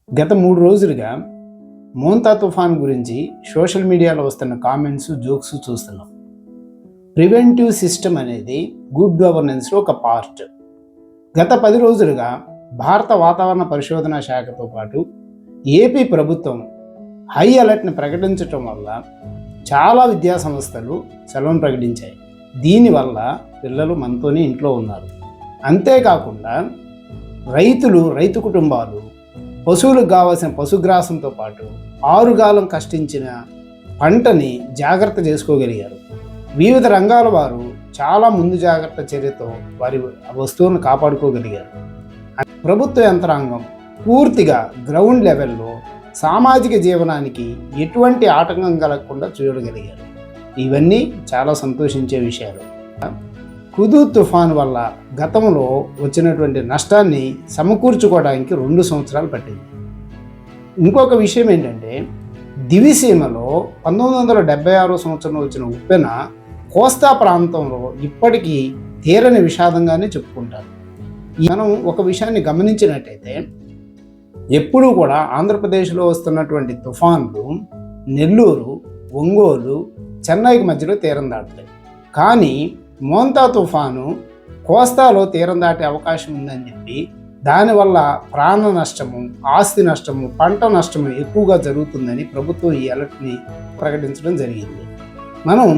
గత 3 రోజులుగా మోంతా తుఫాన్ గురించి సోషల్ మీడియాలో వస్తున్న కామెంట్స్, జోక్స్ చూస్తున్నాం. ప్రివెంటివ్ సిస్టమ్ అనేది గుడ్ గవర్నెన్స్లో ఒక పార్ట్. గత 10 రోజులుగా భారత వాతావరణ పరిశోధన శాఖతో పాటు ఏపీ ప్రభుత్వం హై అలర్ట్ని ప్రకటించటం వల్ల చాలా విద్యా సంస్థలు సెలవును ప్రకటించాయి. దీనివల్ల పిల్లలు మనతోనే ఇంట్లో ఉన్నారు. అంతేకాకుండా రైతు కుటుంబాలు పశువులకు కావాల్సిన పశుగ్రాసంతో పాటు ఆరుగాలం కష్టించిన పంటని జాగ్రత్త చేసుకోగలిగారు. వివిధ రంగాల వారు చాలా ముందు జాగ్రత్త చర్యతో వారి వస్తువులను కాపాడుకోగలిగారు. ప్రభుత్వ యంత్రాంగం పూర్తిగా గ్రౌండ్ లెవెల్లో సామాజిక జీవనానికి ఎటువంటి ఆటంకం కలగకుండా చూడగలిగారు. ఇవన్నీ చాలా సంతోషించే విషయాలు. హుదూద్ తుఫాన్ వల్ల గతంలో వచ్చినటువంటి నష్టాన్ని సమకూర్చుకోవడానికి 2 సంవత్సరాలు పట్టింది. ఇంకొక విషయం ఏంటంటే, దివిసీమలో 1976 సంవత్సరంలో వచ్చిన ఉప్పెన కోస్తా ప్రాంతంలో ఇప్పటికీ తీరని విషాదంగానే చెప్పుకుంటారు. మనం ఒక విషయాన్ని గమనించినట్టయితే, ఎప్పుడూ కూడా ఆంధ్రప్రదేశ్లో వస్తున్నటువంటి తుఫాన్లు నెల్లూరు, ఒంగోలు, చెన్నైకి మధ్యలో తీరం దాటుతాయి. కానీ మోంతా తుఫాను కోస్తాలో తీరం దాటే అవకాశం ఉందని చెప్పి దానివల్ల ప్రాణ నష్టము, ఆస్తి నష్టము, పంట నష్టము ఎక్కువగా జరుగుతుందని ప్రభుత్వం ఈ అలర్ట్ని ప్రకటించడం జరిగింది. మనం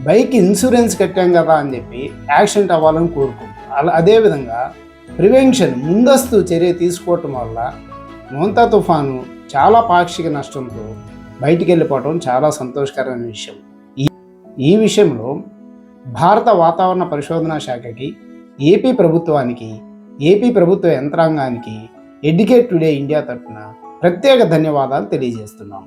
బైక్ ఇన్సూరెన్స్ కట్టాం కదా అని చెప్పి యాక్సిడెంట్ అవ్వాలని కోరుకుంటాం. అదేవిధంగా ప్రివెన్షన్, ముందస్తు చర్య తీసుకోవటం వల్ల మోంతా తుఫాను చాలా పాక్షిక నష్టంతో బయటికి వెళ్ళిపోవటం చాలా సంతోషకరమైన విషయం. ఈ విషయంలో భారత వాతావరణ పరిశోధన శాఖకి, ఏపీ ప్రభుత్వానికి, ఏపీ ప్రభుత్వ యంత్రాంగానికి ఎడ్యుకేట్ టుడే ఇండియా తరఫున ప్రత్యేక ధన్యవాదాలు తెలియజేస్తున్నాం.